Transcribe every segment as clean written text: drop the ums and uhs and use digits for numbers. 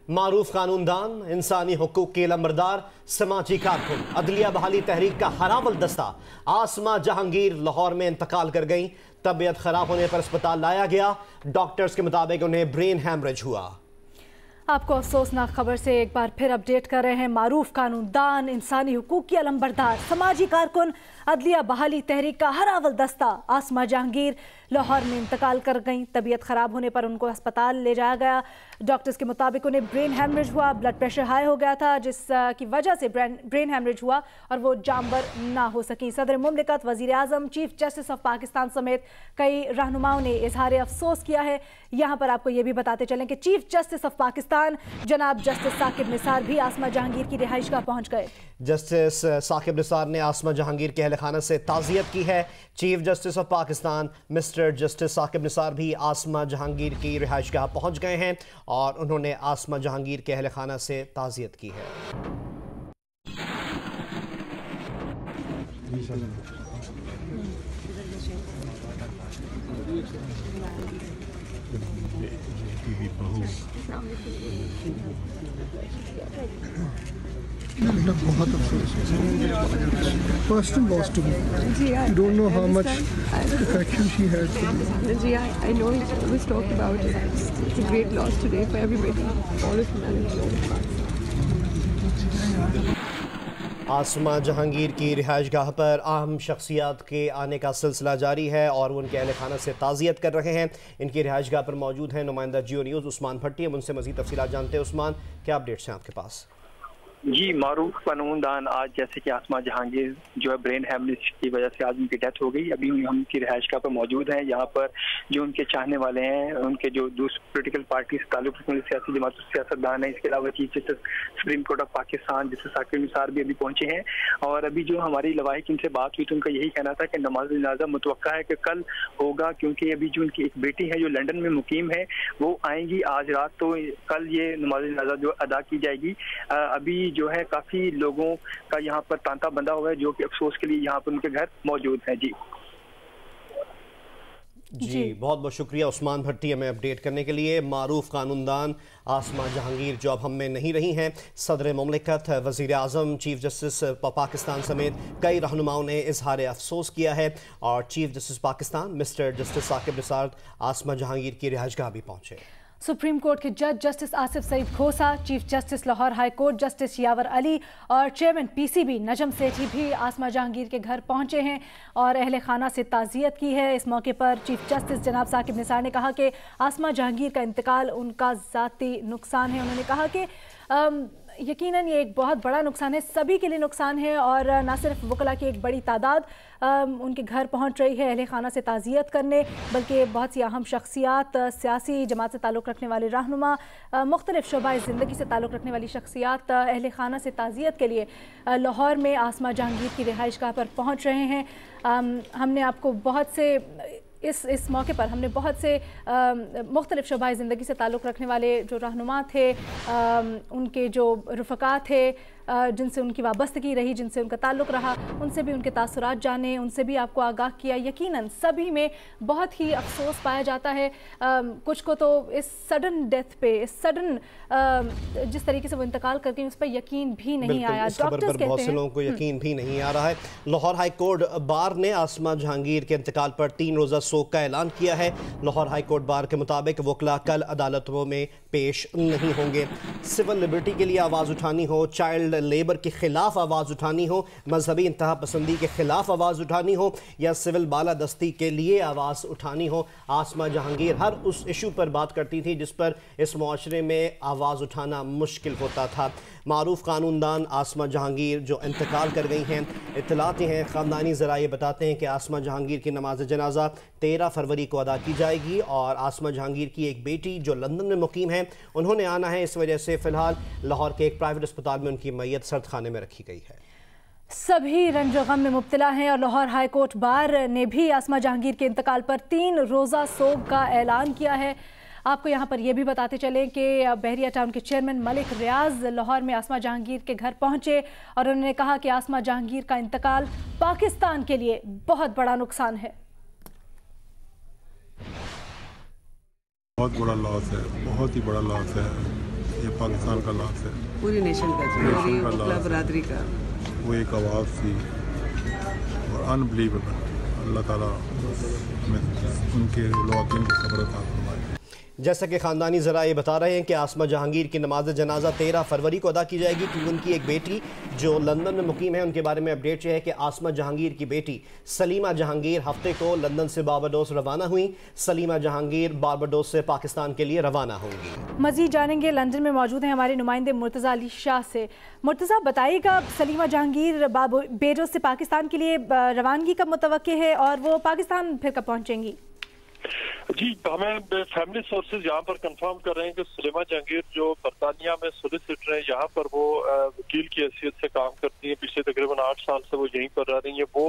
معروف قانوندان، انسانی حقوق کے لمبردار، سماجی کارکن، عدلیہ بحالی تحریک کا ہراول دستہ آسمہ جہانگیر لاہور میں انتقال کر گئیں۔ طبیعت خراب ہونے پر اسپتال لایا گیا، ڈاکٹرز کے مطابق انہیں برین ہیمریج ہوا۔ آپ کو افسوسناک خبر سے ایک بار پھر اپڈیٹ کر رہے ہیں۔ معروف قانوندان، انسانی حقوق کی علمبردار، سماجی کارکن، عدلیہ بحالی تحریک کا ہراول دستہ آسمہ جہانگیر لاہور میں انتقال کر گئیں۔ طبیعت خراب ہونے پر ان کو اسپتال لے جایا گیا، ڈاکٹرز کے مطابق انہیں برین ہیمریج ہوا، بلڈ پریشر ہائی ہو گیا تھا جس کی وجہ سے برین ہیمریج ہوا اور وہ جانبر نہ ہو سکی۔ صدر مملکت، وزیر اعظم، چیف جسٹس آف پاکستان سمیت کئی رہنماؤں نے اظہار افسوس کیا ہے۔ یہاں پر آپ کو یہ بھی بتاتے چلیں کہ چیف جسٹس آف پاکستان جناب جسٹس ثاقب نثار بھی آسمہ جہانگیر کی رہائش گاہ پہنچ گئے۔ جسٹس ثاقب نثار نے آسمہ جہانگیر کے اہل خانہ سے تعزیت کی ہے۔ Chief justice of Pakistan mister justice Saqib Nisar بھی آسمہ جہانگیر کی رہائش گاہ پہنچ گئے ہیں اور انہوں نے آسمہ جہانگیر کے اہل خانہ سے تعزیت کی ہے۔ بہت افسوس ہے، personal loss to me, you don't know how much affection she had for me. I know it was talked about. It's a great loss today for everybody, all of humanity. Asma Jahangir کی رہائش گاہ پر اہم شخصیات کے آنے کا سلسلہ جاری ہے اور وہ ان کے اہل خانہ سے تعزیت کر رہے ہیں۔ ان کی رہائش گاہ پر موجود ہیں نمائندہ جیو نیوز عثمان بھٹی۔ ہم ان سے مزید تفصیلات جانتے ہیں۔ عثمان، کیا اپڈیٹس ہیں آپ کے پاس؟ جی، معروف قانوندان آج جیسے کہ آسمہ جہانگیر جو ہے برین ہیمریج کی وجہ سے آج ان کی ڈیتھ ہو گئی، ابھی ہم کی رہائش گاہ پر موجود ہیں۔ یہاں پر جو ان کے چاہنے والے ہیں، ان کے جو دوسری پولیٹیکل پارٹی سے تعلق رکھنے والی سیاسی جماعتوں سے سیاستدان ہیں، اس کے علاوہ chief justice supreme court of Pakistan justice Saqib Nisar بھی ابھی پہنچے ہیں۔ اور ابھی جو ہماری لواحق ان سے بات ہوئی تو ان کا یہی کہنا تھا کہ نماز جنازہ متوقع ہے کہ کل ہوگا، کیونکہ ابھی جو ان کی ایک بیٹی ہے جو لنڈن میں مقیم ہے وہ آئیں گی آج رات، تو کل یہ نماز جنازہ جو ادا کی جائے گی۔ ابھی جو ہے کافی لوگوں کا یہاں پر تانتا بندھا ہوا ہے جو کہ افسوس کے لیے یہاں پر ان کے گھر موجود ہیں۔ جی بہت بہت شکریہ عثمان بھٹی ہمیں اپڈیٹ کرنے کے لیے۔ معروف قانوندان آسمہ جہانگیر جو اب ہم میں نہیں رہی ہیں، صدر مملکت، وزیر اعظم، چیف جسٹس پاکستان سمیت کئی رہنماؤں نے اظہار افسوس کیا ہے اور chief justice Pakistan mister justice Saqib Nisar Asma Jahangir کی رہائش گاہ بھی پہنچے۔ سپریم کورٹ کے جج justice Asif Saeed Khosa, chief justice Lahore high court justice Yawar Ali اور chairman P C B Najam Sethi بھی آسمہ جہانگیر کے گھر پہنچے ہیں اور اہل خانہ سے تعزیت کی ہے۔ اس موقع پر چیف جسٹس جناب ثاقب نثار نے کہا کہ آسمہ جہانگیر کا انتقال ان کا ذاتی نقصان ہے۔ انہوں نے کہا کہ یقیناً یہ ایک بہت بڑا نقصان ہے، سبھی کے لیے نقصان ہے اور نہ صرف وکلاء کی ایک بڑی تعداد ان کے گھر پہنچ رہی ہے اہل خانہ سے تعزیت کرنے، بلکہ بہت سی اہم شخصیات، سیاسی جماعت سے تعلق رکھنے والے رہنما، مختلف شعبہ زندگی سے تعلق رکھنے والی شخصیات اہل خانہ سے تعزیت کے لیے لاہور میں آسمہ جہانگیر کی رہائش گاہ پر پہنچ رہے ہیں۔ ہم نے آپ کو بہت سے اس موقع پر ہم نے بہت سے مختلف شعبہ زندگی سے تعلق رکھنے والے جو رہنما تھے، ان کے جو رفقا تھے جن سے ان کی وابستگی رہی، جن سے ان کا تعلق رہا، ان سے بھی ان کے تاثرات جانے، ان سے بھی آپ کو آگاہ کیا۔ یقیناً سبھی میں بہت ہی افسوس پایا جاتا ہے، کچھ کو تو اس سڈن ڈیتھ پہ، اس سڈن جس طریقے سے وہ انتقال کر گئی اس پہ یقین بھی نہیں آیا۔ اس خبر پر بہت سے لوگوں کو یقین بھی نہیں آ رہا ہے۔ لاہور ہائی کورٹ بار نے آسمہ جہانگیر کے انتقال پر 3 روزہ سوگ کا اعلان کیا ہے۔ لاہور ہائی کورٹ بار کے مطابق وکلاء کل عدالتوں میں پیش نہیں ہوں گے۔ سول لبرٹی کے لیے آواز اٹھانی ہو، چائلڈ لیبر کے خلاف آواز اٹھانی ہو، مذہبی انتہا پسندی کے خلاف آواز اٹھانی ہو یا سول بالادستی کے لیے آواز اٹھانی ہو، آسمہ جہانگیر ہر اس ایشو پر بات کرتی تھی جس پر اس معاشرے میں آواز اٹھانا مشکل ہوتا تھا۔ معروف قانوندان آسمہ جہانگیر جو انتقال کر گئی ہیں، اطلاعات ہیں خاندانی ذرائع بتاتے ہیں کہ آسمہ جہانگیر کی نماز جنازہ 13 فروری کو ادا کی جائے گی اور آسمہ جہانگیر کی ایک بیٹی جو لندن میں مقیم ہے انہوں نے آنا ہے، اس وجہ سے فی الحال لاہور کے ایک پرائیویٹ اسپتال میں ان کی میت سرد خانے میں رکھی گئی ہے۔ سبھی رنج و غم میں مبتلا ہیں اور لاہور ہائی کورٹ بار نے بھی آسمہ جہانگیر کے انتقال پر 3 روزہ سوگ کا اعلان کیا ہے۔ آپ کو یہاں پر یہ بھی بتاتے چلیں کہ بحریہ ٹاؤن کے چیئرمین ملک ریاض لاہور میں آسمہ جہانگیر کے گھر پہنچے اور انہوں نے کہا کہ آسمہ جہانگیر کا انتقال پاکستان کے لیے بہت بڑا نقصان ہے۔ بہت بڑا لاس ہے، بہت ہی بڑا لاس ہے۔ یہ पाकिस्तान का लॉस है, पूरी नेशन का, पूरी वकला बरादरी का। वो एक आवाज़ थी और अनबिलीवेबल। अल्लाह ताला उनके लवाकिन को सब्र अता फरमाए। जैसा कि ख़ानदानी ज़राए बता रहे हैं कि आसमा जहांगीर की नमाज जनाजा 13 फरवरी को अदा की जाएगी, क्योंकि उनकी एक बेटी जो लंदन में मुकीम है, उनके बारे में अपडेट ये है कि आसमा जहांगीर की बेटी सलीमा जहांगीर हफ्ते को लंदन से बारबाडोस रवाना हुई। सलीमा जहांगीर बारबाडोस से पाकिस्तान के लिए रवाना होंगी। मज़ीद जानेंगे, लंदन में मौजूद हैं हमारे नुमाइंदे मुर्तज़ा अली शाह से। मुर्तज़ा, बताइएगा सलीमा जहांगीर बारबाडोस से पाकिस्तान के लिए रवानगी कब मुतवक्के है और वो पाकिस्तान फिर कब पहुँचेंगी? जी, हमें फैमिली सोर्सेज यहाँ पर कंफर्म कर रहे हैं कि सलीमा जहांगीर जो बरतानिया में सोलिसिटर है, यहाँ पर वो वकील की हैसियत से काम करती है। पिछले तकरीबन 8 साल से वो यहीं पर रह रही है। वो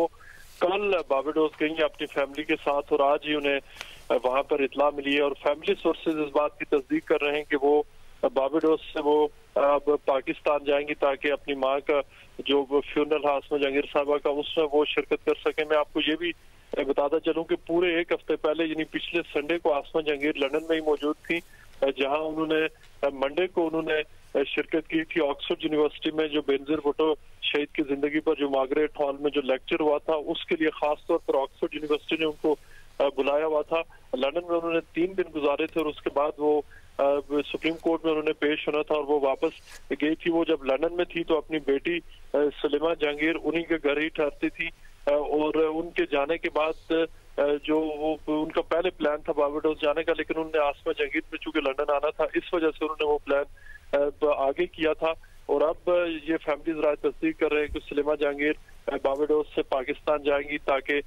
कल बारबाडोस गई है अपनी फैमिली के साथ और आज ही उन्हें वहाँ पर इतला मिली है और फैमिली सोर्सेज इस बात की तस्दीक कर रहे हैं कि वो बारबाडोस से वो अब पाकिस्तान जाएंगी ताकि अपनी माँ का जो फ्यूनरल है आसमा जहांगीर साहबा का, उसमें वो शिरकत कर सके। मैं आपको ये भी बताता चलूं कि पूरे एक हफ्ते पहले यानी पिछले संडे को आसमा जहांगीर लंदन में ही मौजूद थी, जहां उन्होंने मंडे को उन्होंने शिरकत की थी ऑक्सफोर्ड यूनिवर्सिटी में जो बेनजीर भुट्टो शहीद की जिंदगी पर जो मार्गरेट हॉल में जो लेक्चर हुआ था, उसके लिए खास तौर पर ऑक्सफोर्ड यूनिवर्सिटी ने उनको बुलाया हुआ था। लंदन में उन्होंने 3 दिन गुजारे थे और उसके बाद वो सुप्रीम कोर्ट में उन्होंने पेश होना था और वो वापस गई थी। वो जब लंदन में थी तो अपनी बेटी सलीमा जहांगीर उन्हीं के घर ही ठहरती थी और उनके जाने के बाद जो वो उनका पहले प्लान था बारबाडोस जाने का, लेकिन उन्होंने आसमा जहांगीर में चूंकि लंदन आना था, इस वजह से उन्होंने वो प्लान आगे किया था। और अब ये फैमिलीज राय तस्दीक कर रहे हैं कि सलीमा जहांगीर बारबाडोस से पाकिस्तान जाएंगी ताकि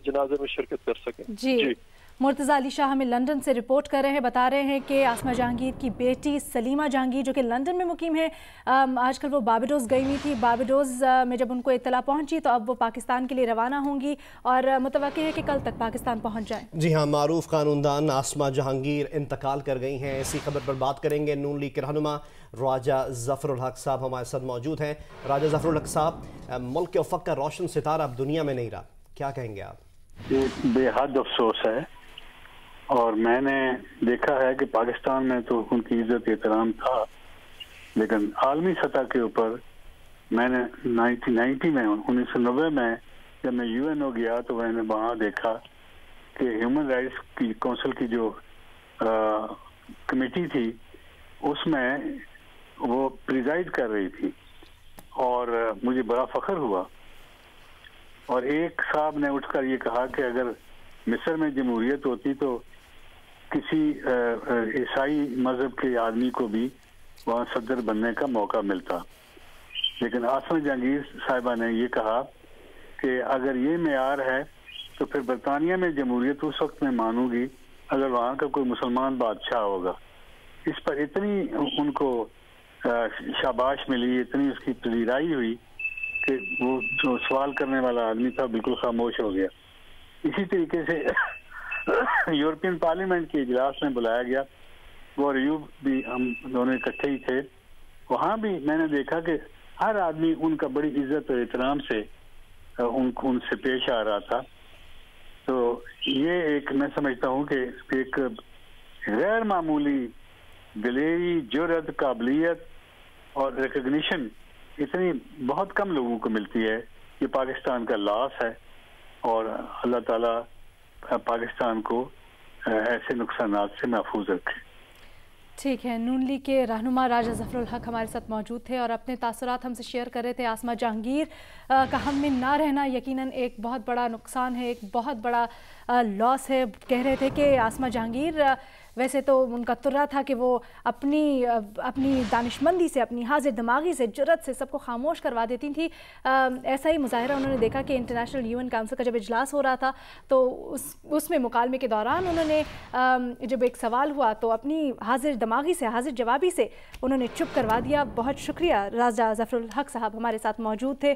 जनाजे में शिरकत कर सकें। जी। मुर्तज़ा अली शाह हमें लंदन से रिपोर्ट कर रहे हैं, बता रहे हैं कि आसमा जहांगीर की बेटी सलीमा जहांगीर जो कि लंदन में मुकीम है, आजकल वो बारबाडोस गई हुई थी। बारबाडोस में जब उनको इत्तला पहुंची तो अब वो पाकिस्तान के लिए रवाना होंगी और मुतवक्किल है कि कल तक पाकिस्तान पहुंच जाएं। जी हाँ, मारूफ कानूनदान आसमा जहांगीर इंतकाल कर गई हैं। इसी खबर पर बात करेंगे। नून लीग के रहनुमा राजा ज़फ़रुल हक साहब हमारे साथ मौजूद हैं। राजा ज़फ़रुल हक साहब, मुल्क के उफ़क़ का रोशन सितारा अब दुनिया में नहीं रहा, क्या कहेंगे आप? ये बेहद अफसोस है और मैंने देखा है कि पाकिस्तान में तो उनकी इज्जत एहतराम था, लेकिन आलमी सतह के ऊपर मैंने 1990 में 1990 में जब मैं यूएनओ गया तो मैंने वहाँ देखा कि ह्यूमन राइट्स की काउंसिल की जो कमेटी थी उसमें वो प्रिजाइड कर रही थी और मुझे बड़ा फख्र हुआ। और एक साहब ने उठकर ये कहा कि अगर मिस्र में जमहूरियत होती तो किसी ईसाई मजहब के आदमी को भी वहाँ सदर बनने का मौका मिलता, लेकिन आसमा जहांगीर साहिबा ने ये कहा कि अगर ये मेयार है तो फिर बरतानिया में जमहूरियत उस वक्त में मानूंगी अगर वहाँ का कोई मुसलमान बादशाह होगा। इस पर इतनी उनको शाबाश मिली, इतनी उसकी पजीराई हुई कि वो जो सवाल करने वाला आदमी था बिल्कुल खामोश हो गया। इसी तरीके से यूरोपियन पार्लियामेंट के इजलास में बुलाया गया, वो अयूब भी हम दोनों इकट्ठे ही थे। वहाँ भी मैंने देखा कि हर आदमी उनका बड़ी इज्जत और एहतराम से उनसे पेश आ रहा था। तो ये एक मैं समझता हूँ कि एक गैर मामूली दिलेरी, जुर्रत, काबिलियत और रिकग्निशन इतनी बहुत कम लोगों को मिलती है। ये पाकिस्तान का लॉस है और अल्लाह ताला पाकिस्तान को ऐसे नुकसानात से महफूज रखे। ठीक है, नून लीग के रहनुमा राजा ज़फ़रुल हक हमारे साथ मौजूद थे और अपने तासुरात हमसे शेयर कर रहे थे। आसमा जहांगीर का हम में ना रहना यकीनन एक बहुत बड़ा नुकसान है, एक बहुत बड़ा लॉस है। कह रहे थे कि आसमा जहांगीर वैसे तो उनका तुर्रा था कि वो अपनी दानिशमंदी से, अपनी हाजिर दिमागी से, जुर्रत से सबको खामोश करवा देती थी। ऐसा ही मुजाहरा उन्होंने देखा कि इंटरनेशनल यूएन काउंसिल का जब इजलास हो रहा था तो उसमें मुकालमे के दौरान उन्होंने जब एक सवाल हुआ तो अपनी हाजिर दिमागी से, हाजिर जवाबी से उन्होंने चुप करवा दिया। बहुत शुक्रिया, राजा ज़फ़रुल हक साहब हमारे साथ मौजूद थे।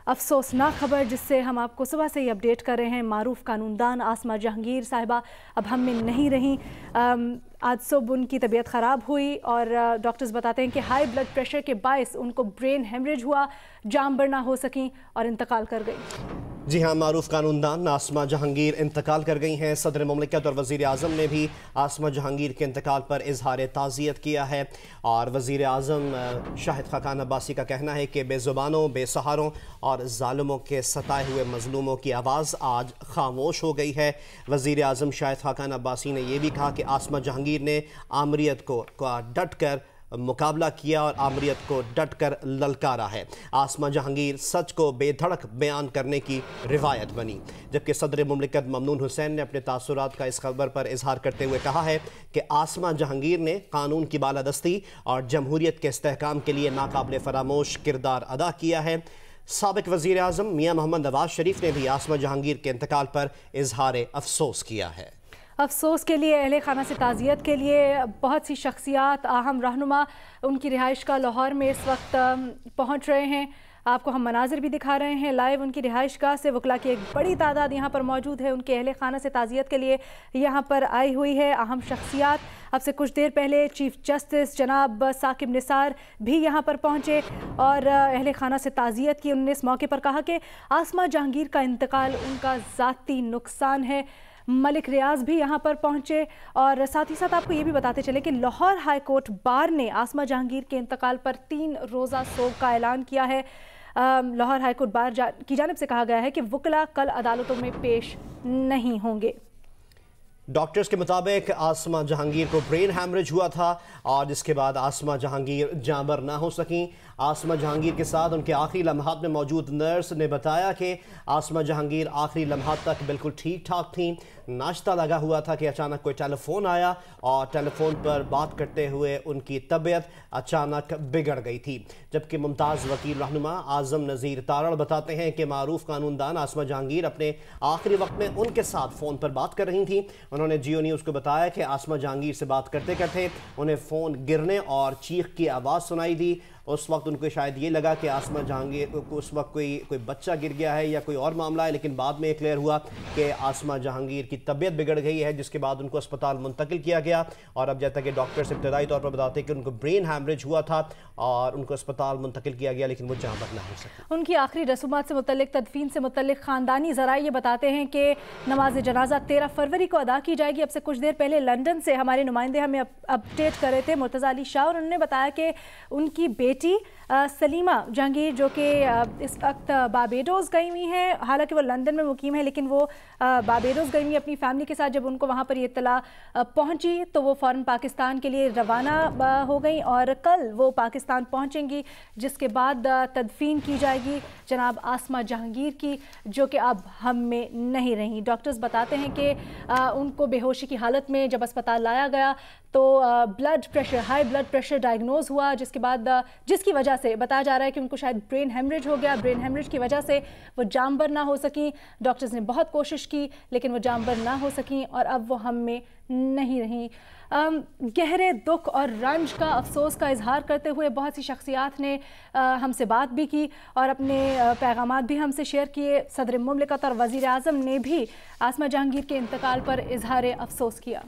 अफसोसनाक खबर जिससे हम आपको सुबह से ही अपडेट कर रहे हैं, मारूफ कानूनदान आसमा जहांगीर साहिबा अब हम में नहीं रहीं। आज सुबह उनकी तबीयत ख़राब हुई और डॉक्टर्स बताते हैं कि हाई ब्लड प्रेशर के बायस उनको ब्रेन हेमरेज हुआ, जान बर ना हो सकी और इंतकाल कर गई। जी हाँ, मारूफ कानूनदान आसमा जहांगीर इंतकाल कर गई हैं। सदर मुमलिकत और वज़ीर आज़म ने भी आसमा जहांगीर के इंतकाल पर इजहार ताज़ियत किया है। और वज़ीर आज़म शाहिद खाकान अब्बासी का कहना है कि बेज़ुबानों, बेसहारों और ज़ालिमों के सताए हुए मज़लूमों की आवाज़ आज खामोश हो गई है। वज़ीर आज़म शाहिद खाकान अब्बासी ने यह भी कहा कि आसमा जहांगीर ने आमरीत को डट कर मुकाबला किया और आमरीत को डट कर ललकारा है। आसमा जहांगीर सच को बेधड़क बयान करने की रिवायत बनी। जबकि सदर मुमलिकत ममनून हुसैन ने अपने तासुरात का इस खबर पर इजहार करते हुए कहा है कि आसमा जहांगीर ने कानून की बालादस्ती और जमहूरियत के इस्तेहकाम के लिए नाकाबिल फरामोश किरदार अदा किया है। साबिक वज़ीर आज़म मियां मोहम्मद नवाज शरीफ ने भी आसमा जहांगीर के इंतकाल पर इजहार अफसोस किया है। अफसोस के लिए, अहले खाना से ताज़ियत के लिए बहुत सी शख्सियात, अहम रहनुमा उनकी रिहाइश का लाहौर में इस वक्त पहुंच रहे हैं। आपको हम मनाजिर भी दिखा रहे हैं लाइव उनकी रिहाइश गाह से। वकला की एक बड़ी तादाद यहाँ पर मौजूद है, उनके अहले खाना से ताज़ियत के लिए यहाँ पर आई हुई है। अहम शख्सियात, अब से कुछ देर पहले चीफ जस्टिस जनाब साकिब निसार भी यहाँ पर पहुँचे और अहले खाना से ताज़ियत की। उन्होंने इस मौके पर कहा कि आसमा जहांगीर का इंतकाल उनका ज़ाती नुकसान है। मलिक रियाज भी यहाँ पर पहुँचे और साथ ही साथ आपको ये भी बताते चले कि लाहौर हाई कोर्ट बार ने आसमा जहांगीर के इंतकाल पर 3 रोज़ा सोग का ऐलान किया है। लाहौर हाई कोर्ट बार की जानिब से कहा गया है कि वकला कल अदालतों में पेश नहीं होंगे। डॉक्टर्स के मुताबिक आसमा जहांगीर को ब्रेन हैमरेज हुआ था और जिसके बाद आसमा जहांगीर जांबर ना हो सकीं। आसमा जहांगीर के साथ उनके आखिरी लम्हात में मौजूद नर्स ने बताया कि आसमा जहांगीर आखिरी लम्हात तक बिल्कुल ठीक ठाक थीं। नाश्ता लगा हुआ था कि अचानक कोई टेलीफोन आया और टेलीफोन पर बात करते हुए उनकी तबीयत अचानक बिगड़ गई थी। जबकि मुमताज़ वकील रहनुमा आज़म नज़ीर तारड़ बताते हैं कि मारूफ कानूनदान आसमा जहांगीर अपने आखिरी वक्त में उनके साथ फ़ोन पर बात कर रही थी। उन्होंने जियो न्यूज़ को बताया कि आसमा जहांगीर से बात करते करते उन्हें फ़ोन गिरने और चीख की आवाज़ सुनाई दी। उस वक्त उनको शायद ये लगा कि आसमा जहांगीर को उस वक्त कोई बच्चा गिर गया है या कोई और मामला है, लेकिन बाद में क्लियर हुआ कि आसमा जहांगीर की तबीयत बिगड़ गई है, जिसके बाद उनको अस्पताल मुंतकिल किया गया। और अब जैसा कि डॉक्टर्स इब्तदाई तौर पर बताते हैं कि उनको ब्रेन हैमरेज हुआ था और उनको अस्पताल मुंतकिल किया गया, लेकिन वो जांबर ना हो सके। उनकी आखिरी रसूमात से मुतल्लिक, तदफीन से मुतल्लिक ख़ानदानी ज़राए ये बताते हैं कि नमाज जनाजा 13 फरवरी को अदा की जाएगी। अब से कुछ देर पहले लंदन से हमारे नुमाइंदे हमें अपडेट कर रहे थे, मुर्तज़ा अली शाह, और उन्होंने बताया कि उनकी बेटी सलीमा जहांगीर जो कि इस वक्त बारबेडोस गई हुई हैं, हालांकि वो लंदन में मुकीम है लेकिन वो बारबेडोस गई हुई अपनी फैमिली के साथ। जब उनको वहाँ पर ये इत्तला पहुँची तो वो फ़ौरन पाकिस्तान के लिए रवाना हो गई और कल वो पाकिस्तान पहुँचेंगी, जिसके बाद तदफीन की जाएगी जनाब आसमा जहांगीर की, जो कि अब हम में नहीं रही। डॉक्टर्स बताते हैं कि उनको बेहोशी की हालत में जब अस्पताल लाया गया तो blood pressure, high blood pressure diagnose हुआ, जिसके बाद जिसकी वजह से बताया जा रहा है कि उनको शायद ब्रेन हेमरेज हो गया। ब्रेन हेमरेज की वजह से वो जांबर ना हो सकी। डॉक्टर्स ने बहुत कोशिश की लेकिन वो जांबर ना हो सकी और अब वो हम में नहीं रही। गहरे दुख और रंज का, अफसोस का इजहार करते हुए बहुत सी शख्सियात ने हमसे बात भी की और अपने पैगामात भी हमसे शेयर किए। सदर मुमलिकत और वज़ीर आज़म ने भी आसमा जहांगीर के इंतकाल पर इजहार अफसोस किया।